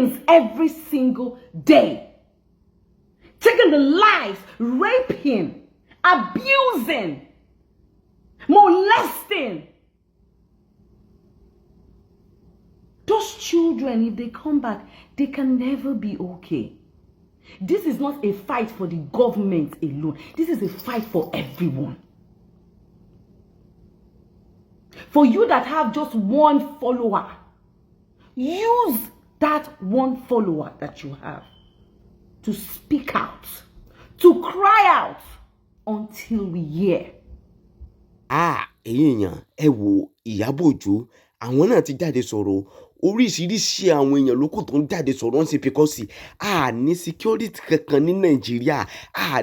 killings every single day. Taking the lives, raping, abusing, molesting. Those children, if they come back, they can never be okay. This is not a fight for the government alone. This is a fight for everyone. For you that have just one follower, use that one follower that you have to speak out, to cry out until we hear. Èèyàn ẹ wo Iyabo Ojo, àwọn náà ti jáde sọ̀rọ̀ oríṣiríṣi àwọn èèyàn lókù tó ń jáde sọ̀rọ̀ ń ṣe because ní security kankan ní Nàìjíríà,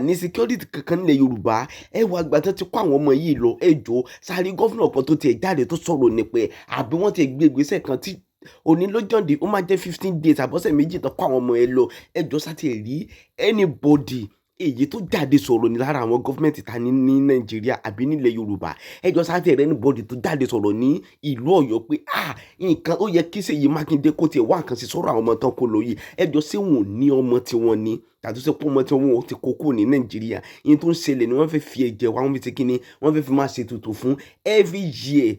ní security kankan nílẹ̀ Yorùbá. Ẹ wo àgbà tó ti kó àwọn ọmọ yìí lọ, ẹ jọ̀ọ́ sáré gọ́fìnà kan tó tiẹ̀ jáde tó sọ̀rọ̀ ní pé àbí wọ́n ti gbé ìgbésẹ̀ kan tí òní lọ́jọ́ndé ó máa jẹ́ 15 days àbọ̀sẹ̀ méjì tó kó àwọn ọmọ ẹ lọ. Ẹ jọ̀ọ́ sá ti rí anybody èyí tó jáde sọ̀rọ̀ ní lára àwọn gọ́fìmẹ̀ntì ta ní Nàìjíríà àbí nílẹ̀ Yorùbá. Ẹ jọ̀ọ́ sá ti rí anybody tó jáde sọ̀rọ̀ ní ìlú Ọ̀yọ́ pé nǹkan ó yẹ kí Ṣèyí Mákindé kó tiẹ̀ wá nǹkan sí sọ̀rọ̀ àwọn ọmọ tán kó lọ yìí. Ẹ jọ̀ọ́ ṣé wọn ò ní ọmọ tí wọ́n ní tàbí ṣé pé ọmọ tí wọ́n ò ti kókó ní Nàìjíríà. Yín tó ń ṣẹlẹ̀ ni wọ́n fẹ́ fi ẹ̀jẹ̀ wa, wọ́n fi ti kíni, wọ́n fẹ́ fi máa ṣe ètùtù fún every year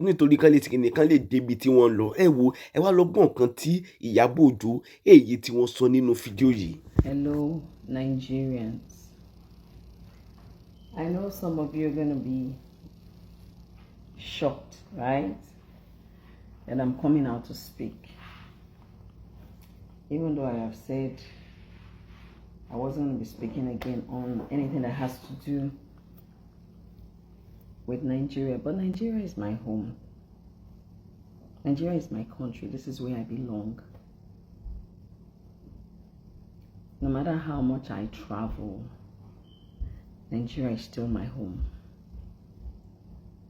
nítorí kan lè ti kíni kan lè débi tí wọ́n lọ. Ẹ wo ẹ wá lọ gbọ́ nǹkan tí Iyabo Ojo èyí tí wọ́n sọ nínú fídíò yìí. Hello Nigerians. I know some of you are going to be shocked, right? And I'm coming out to speak. Even though I have said I wasn't going to be speaking again on anything that has to do with Nigeria. But Nigeria is my home. Nigeria is my country. This is where I belong. No matter how much I travel, Nigeria is still my home.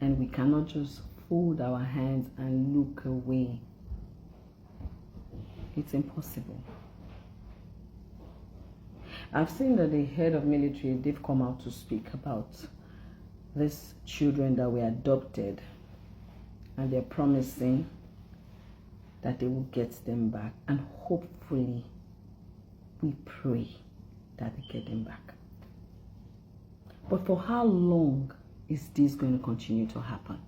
And we cannot just fold our hands and look away. It's impossible. I've seen that the head of military, they've come out to speak about these children that were adopted. And they're promising that they will get them back. And hopefully, we pray that they get them back. But for how long is this going to continue to happen?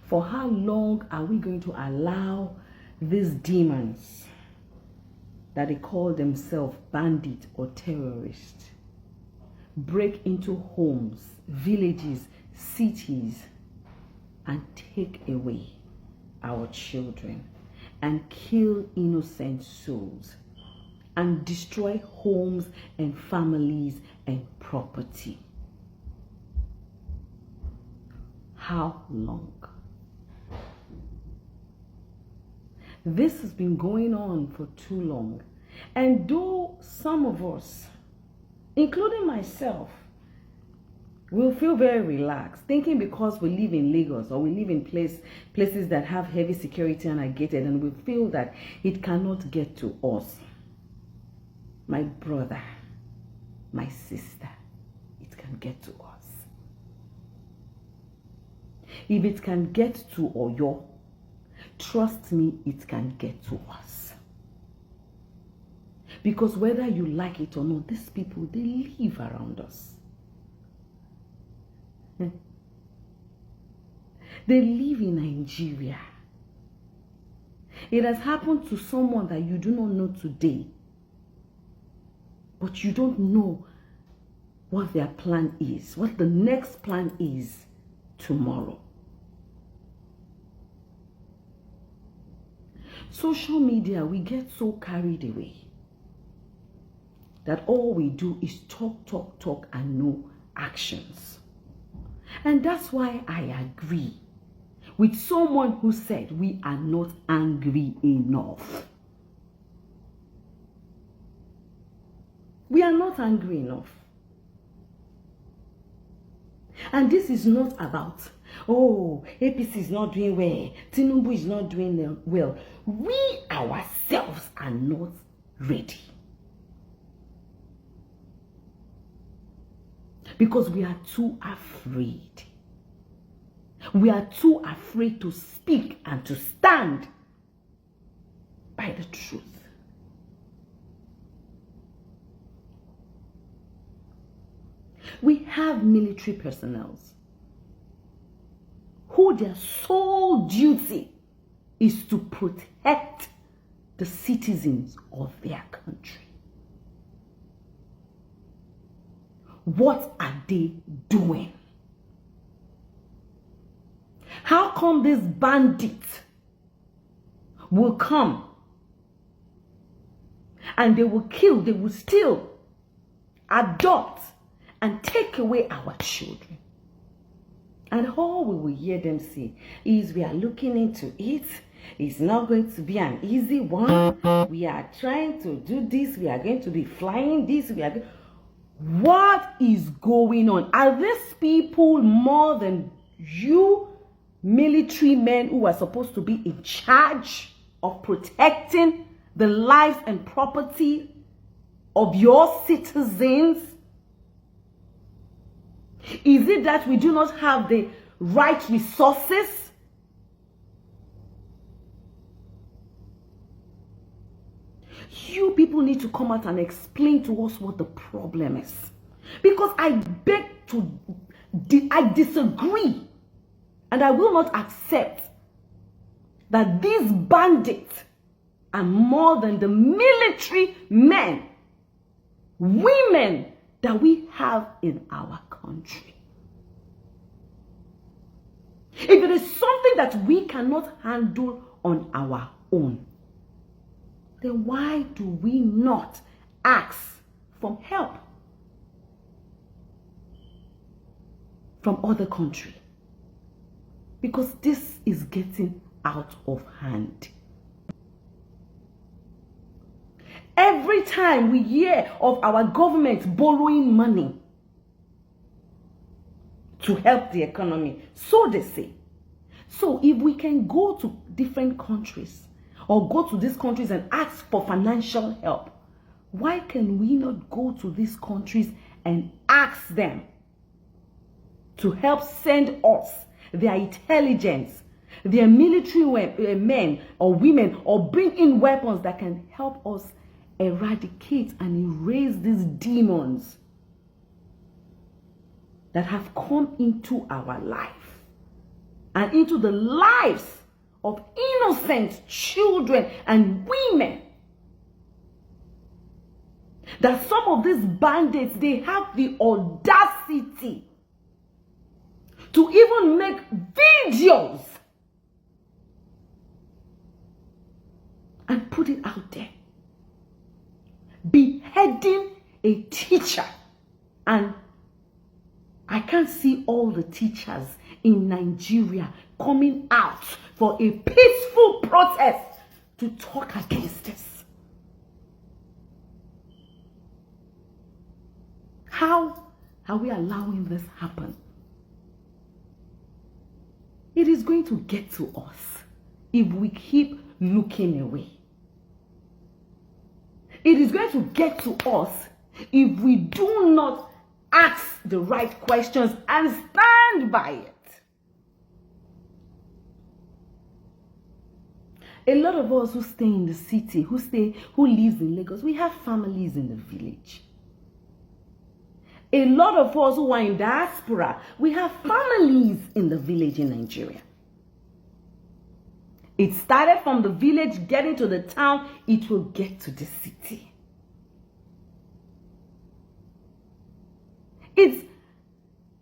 For how long are we going to allow these demons that they call themselves bandits or terrorists break into homes, villages, cities, and take away our children and kill innocent souls and destroy homes and families and property? How long? This has been going on for too long. And though some of us, including myself, will feel very relaxed, thinking because we live in Lagos or we live in places that have heavy security and are gated, and we feel that it cannot get to us. My brother, my sister, it can get to us. If it can get to Oyo, trust me, it can get to us. Because whether you like it or not, these people, they live around us. They live in Nigeria. It has happened to someone that you do not know today, but you don't know what their plan is, what the next plan is tomorrow. Social media, we get so carried away that all we do is talk, and no actions. And that's why I agree with someone who said we are not angry enough. We are not angry enough. And this is not about, oh, APC is not doing well, Tinubu is not doing well. We ourselves are not ready. Because we are too afraid. We are too afraid to speak and to stand. by the truth. We have military personnel who their sole duty is to protect the citizens of their country. What are they doing? How come these bandits will come and they will kill, they will steal, adopt, and take away our children? And all we will hear them say is, we are looking into it. It's not going to be an easy one. We are trying to do this. We are going to be flying this. What is going on? Are these people more than you military men who are supposed to be in charge of protecting the lives and property of your citizens? Is it that we do not have the right resources? You people need to come out and explain to us what the problem is. Because I disagree, and I will not accept that these bandits are more than the military men, women that we have in our country. If it is something that we cannot handle on our own, then why do we not ask for help from other countries? Because this is getting out of hand. Every time we hear of our government borrowing money to help the economy, so they say. So if we can go to different countries or go to these countries and ask for financial help, why can we not go to these countries and ask them to help send us their intelligence, their military men or women, or bring in weapons that can help us eradicate and erase these demons that have come into our life and into the lives of innocent children and women? That some of these bandits, they have the audacity to even make videos and put it out there, beheading a teacher. And I can't see all the teachers in Nigeria coming out for a peaceful protest to talk against this. How are we allowing this happen? It is going to get to us if we keep looking away. It is going to get to us if we do not ask the right questions and stand by it. A lot of us who stay in the city, who lives in Lagos, we have families in the village. A lot of us who are in diaspora, we have families in the village in Nigeria. It started from the village, getting to the town, it will get to the city. It's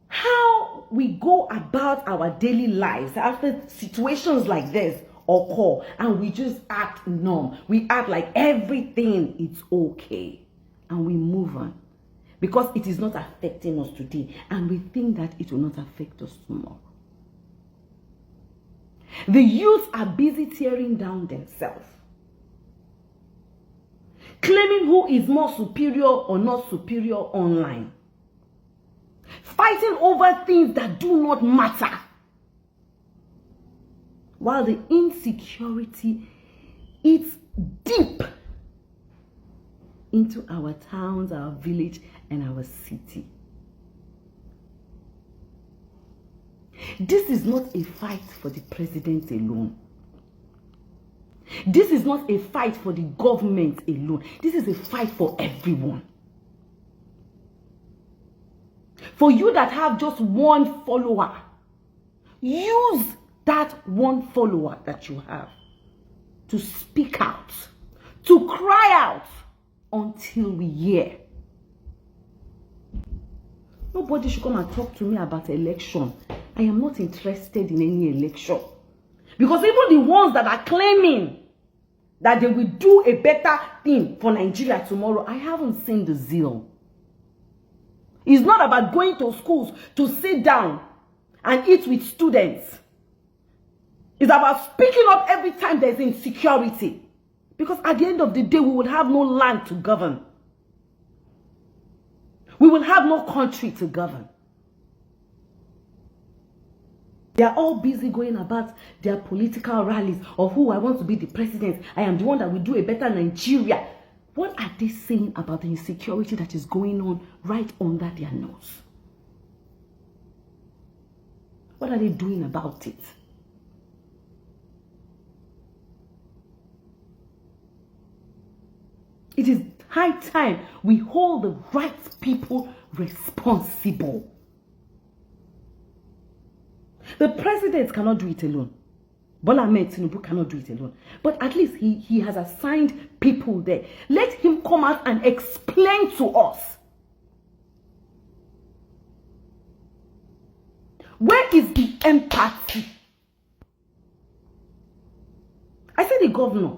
how we go about our daily lives after situations like this occur, and we just act numb. We act like everything is okay, and we move on because it is not affecting us today, and we think that it will not affect us tomorrow. The youth are busy tearing down themselves, claiming who is more superior or not superior online, fighting over things that do not matter, while the insecurity eats deep into our towns, our village, and our city. This is not a fight for the president alone. This is not a fight for the government alone. This is a fight for everyone. For you that have just one follower, use that one follower that you have to speak out, to cry out until we hear. Nobody should come and talk to me about election. I am not interested in any election. Because even the ones that are claiming that they will do a better thing for Nigeria tomorrow, I haven't seen the zeal. It's not about going to schools to sit down and eat with students. It's about speaking up every time there's insecurity. Because at the end of the day, we will have no land to govern. We will have no country to govern. They are all busy going about their political rallies of who I want to be the president. I am the one that will do a better Nigeria. What are they saying about the insecurity that is going on right under their nose? What are they doing about it? It is high time we hold the right people responsible. The president cannot do it alone. Bola Ahmed Tinubu cannot do it alone. But at least he has assigned people there. Let him come out and explain to us. Where is the empathy? I said the governor.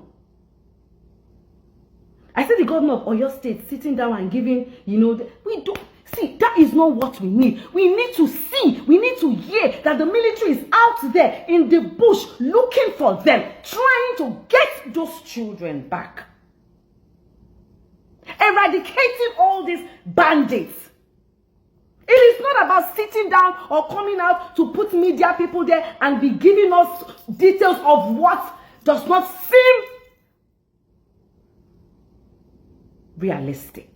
I said the governor of Oyo State sitting down and giving, we don't. See, that is not what we need. We need to see, we need to hear that the military is out there in the bush looking for them, trying to get those children back. Eradicating all these bandits. It is not about sitting down or coming out to put media people there and be giving us details of what does not seem realistic.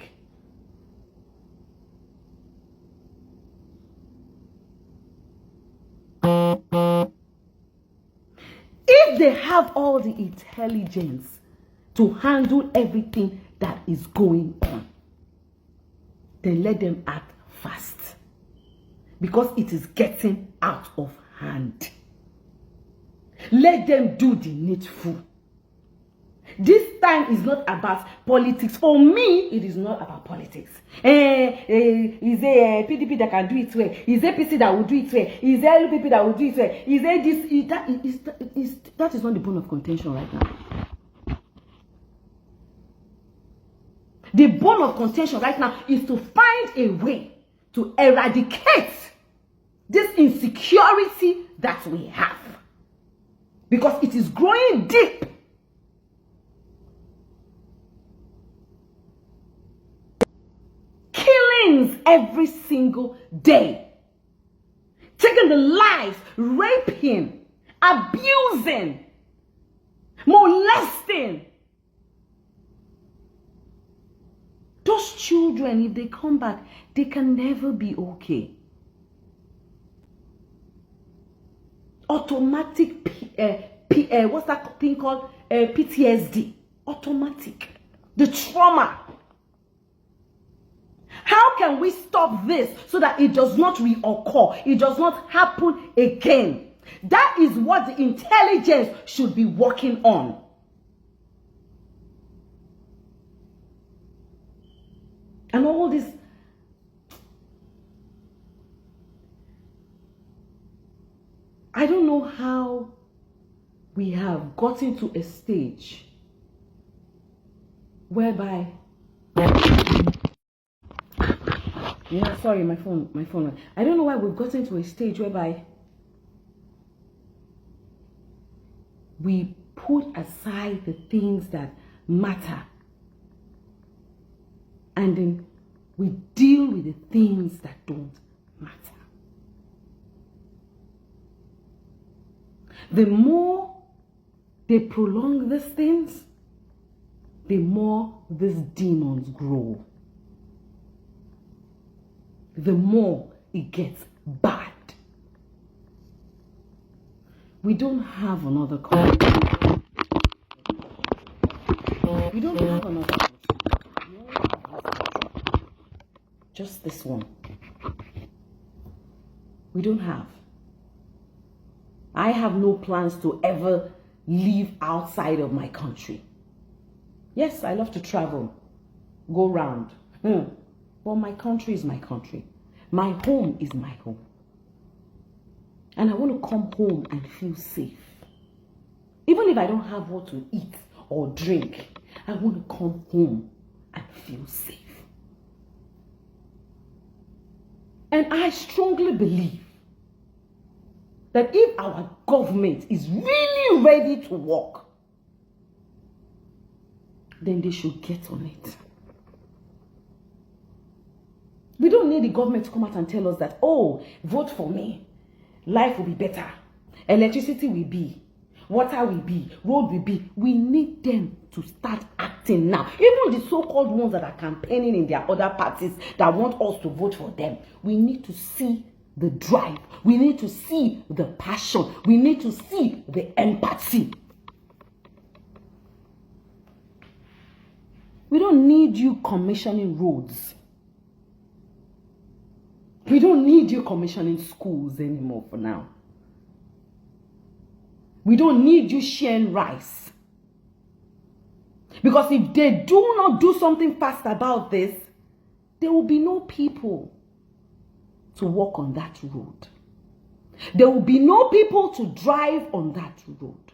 If they have all the intelligence to handle everything that is going on, then let them act fast. Because it is getting out of hand. Let them do the needful. This time is not about politics. For me, it is not about politics. Is there a PDP that can do it well? Is there PC that will do it well? Is there LPP that will do it well? Is there this? That is not the bone of contention right now. The bone of contention right now is to find a way to eradicate this insecurity that we have. Because it is growing deep. Killings every single day. Taking the lives, raping, abusing, molesting. Those children, if they come back, they can never be okay. Automatic, what's that thing called? PTSD. Automatic. The trauma. How can we stop this so that it does not reoccur? It does not happen again. That is what the intelligence should be working on. And all this. I don't know how we have gotten to a stage whereby, sorry, my phone. I don't know why we've gotten to a stage whereby we put aside the things that matter and then we deal with the things that don't matter. The more they prolong these things, the more these demons grow. The more it gets bad. We don't have another call. Just this one. We don't have. I have no plans to ever live outside of my country. Yes, I love to travel, go round. But my country is my country. My home is my home. And I want to come home and feel safe. Even if I don't have what to eat or drink, I want to come home and feel safe. And I strongly believe that if our government is really ready to work, then they should get on it. We don't need the government to come out and tell us that, oh, vote for me. Life will be better. Electricity will be. Water will be. Road will be. We need them to start acting now. Even the so-called ones that are campaigning in their other parties that want us to vote for them. We need to see the drive. We need to see the passion. We need to see the empathy. We don't need you commissioning roads. We don't need you commissioning schools anymore for now. We don't need you sharing rice. Because if they do not do something fast about this, there will be no people to walk on that road. There will be no people to drive on that road.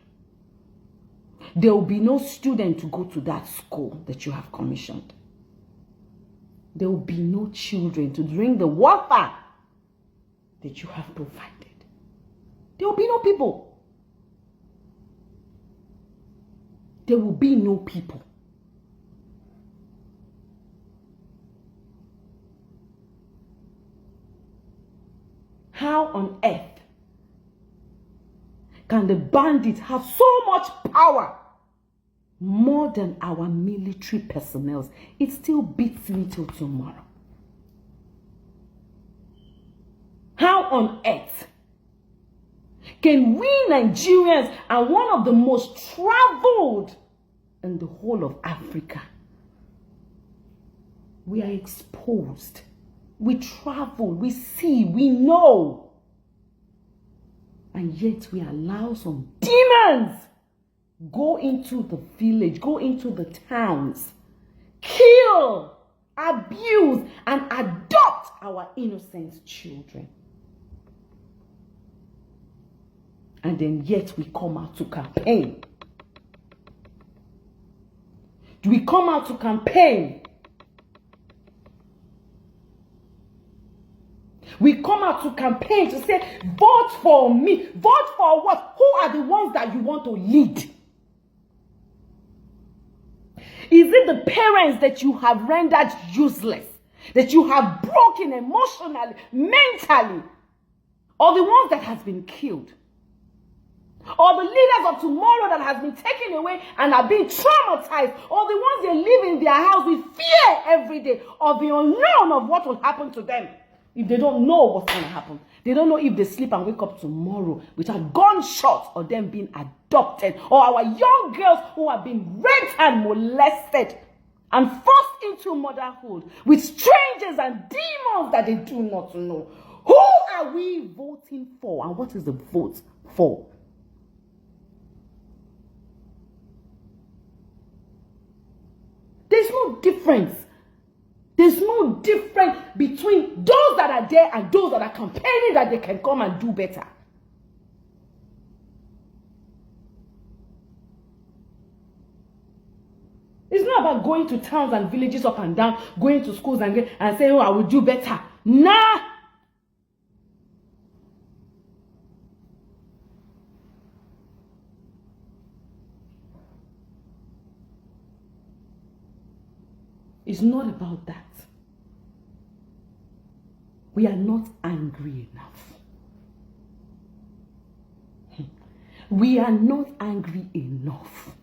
There will be no student to go to that school that you have commissioned. There will be no children to drink the water that you have provided. There will be no people. There will be no people. How on earth can the bandits have so much power? More than our military personnel. It still beats me till tomorrow. How on earth can we Nigerians are one of the most traveled in the whole of Africa? We are exposed. We travel, we see, we know. And yet we allow some demons go into the village, go into the towns, kill, abuse, and adopt our innocent children. And then yet we come out to campaign. Do we come out to campaign? We come out to campaign to say, vote for me. Vote for what? Who are the ones that you want to lead? Is it the parents that you have rendered useless? That you have broken emotionally, mentally? Or the ones that has been killed? Or the leaders of tomorrow that has been taken away and are being traumatized? Or the ones they live in their house with fear every day of the unknown of what will happen to them? If they don't know what's going to happen. They don't know if they sleep and wake up tomorrow without gunshots or them being adopted. Or our young girls who have been raped and molested and forced into motherhood with strangers and demons that they do not know. Who are we voting for? And what is the vote for? There's no difference. There's no difference between those that are there and those that are campaigning that they can come and do better. It's not about going to towns and villages up and down, going to schools and saying, oh, I will do better. Nah. It's not about that. We are not angry enough. We are not angry enough.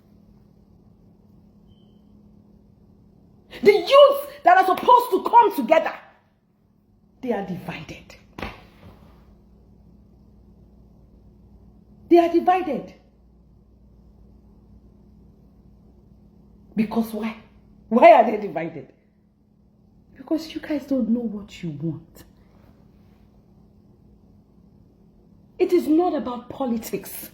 The youths that are supposed to come together, they are divided. They are divided. Because why? Why are they divided? Because you guys don't know what you want. It is not about politics.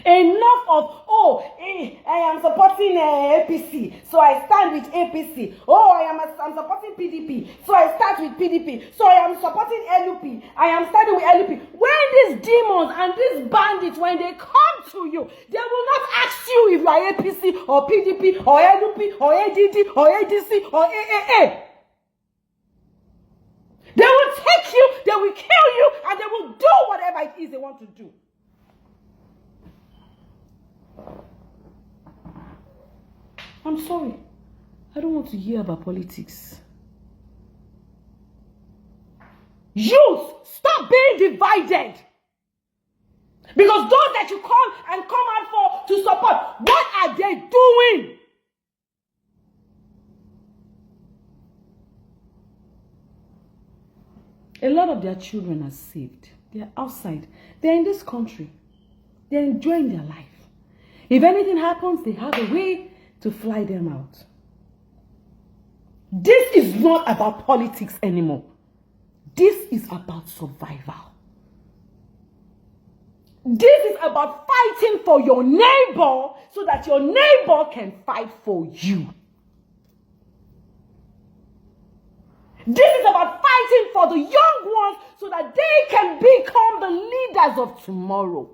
Enough of, I am supporting APC, so I stand with APC. I'm supporting PDP, so I start with PDP. So I am supporting LUP, I am starting with LUP. When these demons and these bandits, when they come to you, they will not ask you if you are APC or PDP or LUP or ADD or ADC or AAA. They will take you, they will kill you, and they will do whatever it is they want to do. I'm sorry. I don't want to hear about politics. Youth, stop being divided. Because those that you come out to support, what are they doing? A lot of their children are saved. They are outside. They are in this country. They are enjoying their life. If anything happens, they have a way to fly them out. This is not about politics anymore. This is about survival. This is about fighting for your neighbor so that your neighbor can fight for you. This is about fighting for the young ones so that they can become the leaders of tomorrow.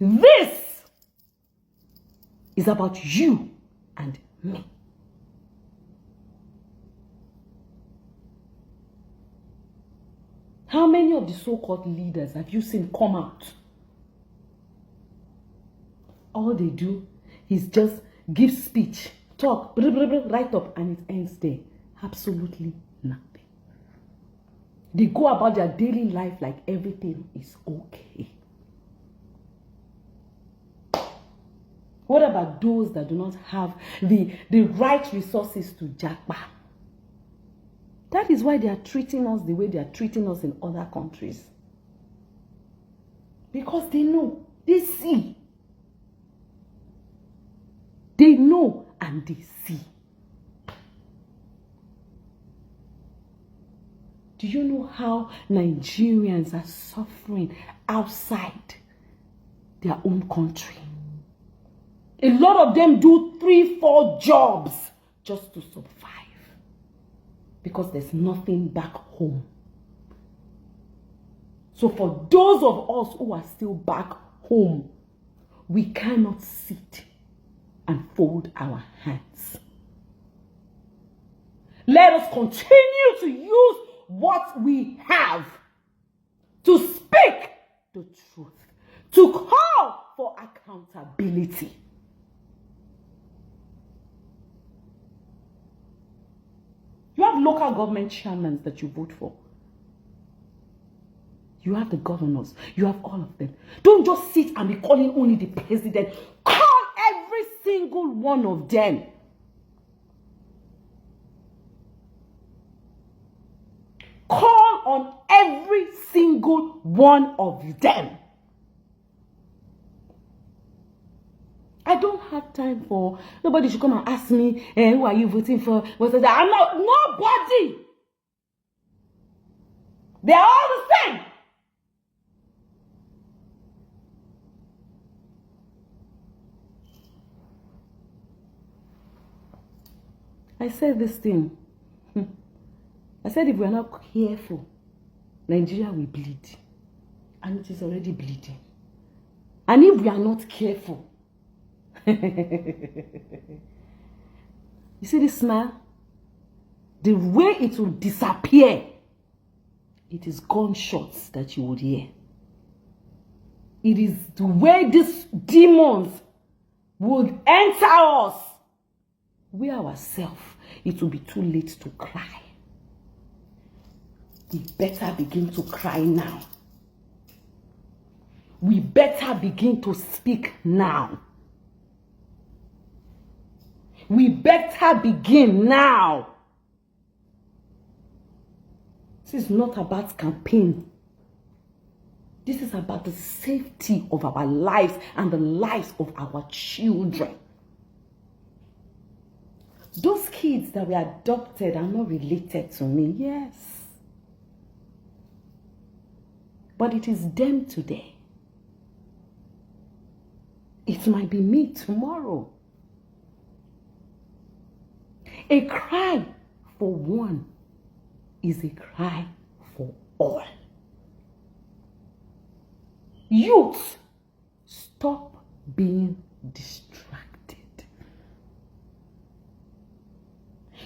This is about you and me. How many of the so-called leaders have you seen come out? All they do is just give speech, talk, blah, blah, blah, write up, and it ends there. Absolutely nothing. They go about their daily life like everything is okay. What about those that do not have the right resources to jackpot? That is why they are treating us the way they are treating us in other countries. Because they know, they see. They know and they see. Do you know how Nigerians are suffering outside their own country? A lot of them do 3-4 jobs just to survive. Because there's nothing back home. So for those of us who are still back home, we cannot sit and fold our hands. Let us continue to use what we have to speak the truth, to call for accountability. You have local government chairmen that you vote for. You have the governors. You have all of them. Don't just sit and be calling only the president. Call every single one of them. Call on every single one of them. I don't have time for, nobody should come and ask me, who are you voting for? What's that? I'm not, nobody. They're all the same. I said this thing. I said if we're not careful, Nigeria will bleed. And it is already bleeding. And if we are not careful, you see this smile? The way it will disappear, it is gunshots that you would hear. It is the way these demons would enter us. We ourselves, it will be too late to cry. We better begin to cry now. We better begin to speak now. We better begin now. This is not about campaign. This is about the safety of our lives and the lives of our children. Those kids that we adopted are not related to me, yes. But it is them today. It might be me tomorrow. A cry for one is a cry for all. Youth, stop being distracted.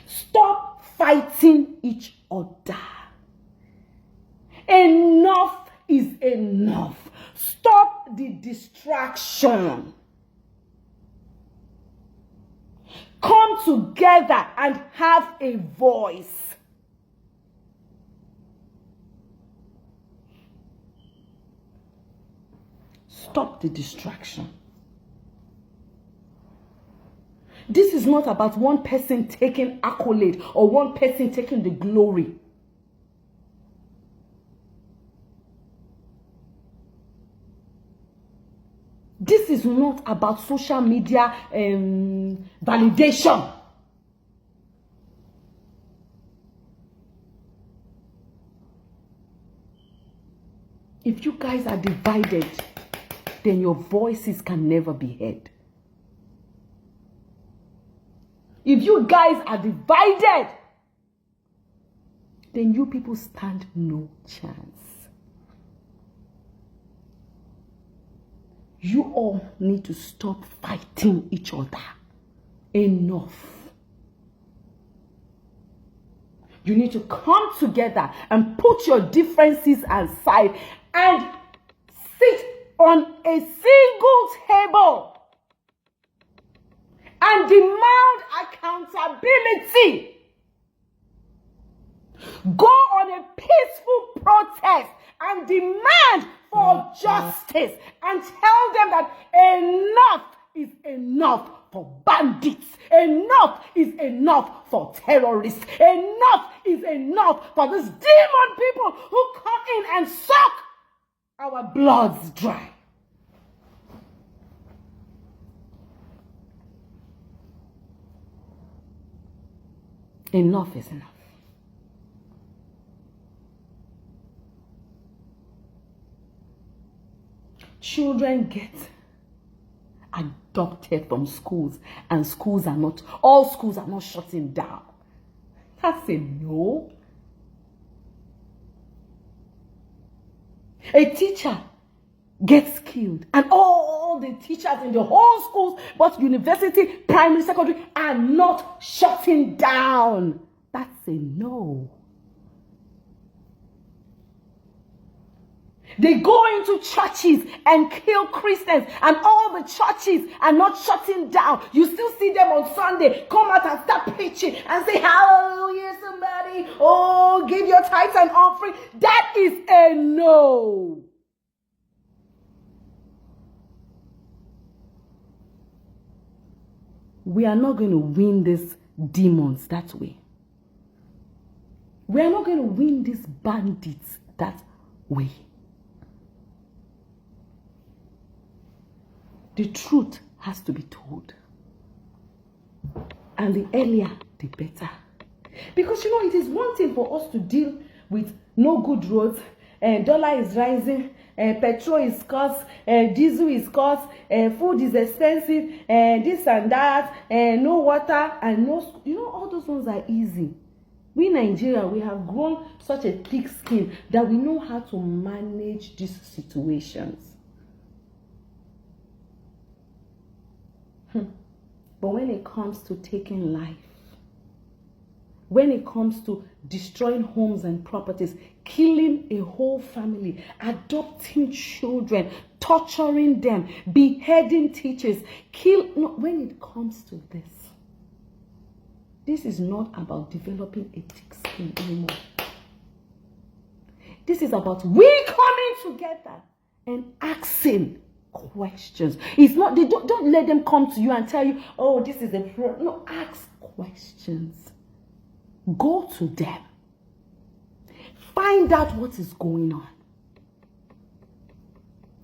Stop fighting each other. Enough is enough. Stop the distraction. Come together and have a voice. Stop the distraction. This is not about one person taking accolade or one person taking the glory. This is not about social media validation. If you guys are divided, then your voices can never be heard. If you guys are divided, then you people stand no chance. You all need to stop fighting each other. Enough. You need to come together and put your differences aside and sit on a single table and demand accountability. Go on a peaceful protest and demand for justice and tell them that enough is enough for bandits. Enough is enough for terrorists. Enough is enough for these demon people who come in and suck our bloods dry. Enough is enough. Children get adopted from schools, and all schools are not shutting down. That's a no. A teacher gets killed, and all the teachers in the whole schools, both university, primary, secondary, are not shutting down. That's a no. They go into churches and kill Christians, and all the churches are not shutting down. You still see them on Sunday come out and start preaching and say, hallelujah, somebody. Oh, give your tithes and offering. That is a no. We are not going to win these demons that way. We are not going to win these bandits that way. The truth has to be told. And the earlier, the better. Because, it is one thing for us to deal with no good roads, dollar is rising, petrol is cost, diesel is cost, food is expensive, this and that, no water, and no... all those ones are easy. We in Nigeria, we have grown such a thick skin that we know how to manage these situations. But when it comes to taking life, when it comes to destroying homes and properties, killing a whole family, adopting children, torturing them, beheading teachers, when it comes to this is not about developing a thick skin anymore. This is about we coming together and asking questions. It's not, don't let them come to you and tell you, oh, this is a problem. No, ask questions. Go to them. Find out what is going on.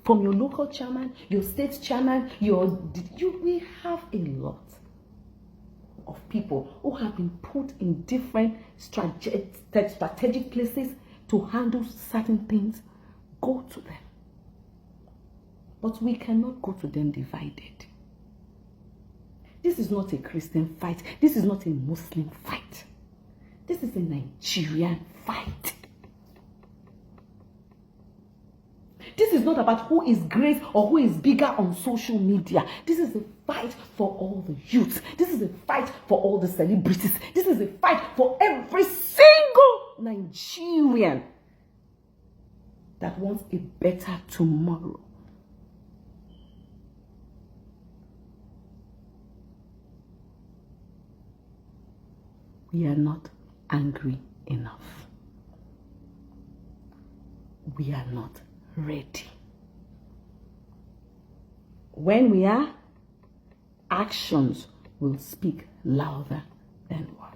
From your local chairman, your state chairman, we have a lot of people who have been put in different strategic places to handle certain things. Go to them. But we cannot go to them divided. This is not a Christian fight. This is not a Muslim fight. This is a Nigerian fight. This is not about who is great or who is bigger on social media. This is a fight for all the youth. This is a fight for all the celebrities. This is a fight for every single Nigerian that wants a better tomorrow. We are not angry enough. We are not ready. When we are, actions will speak louder than words.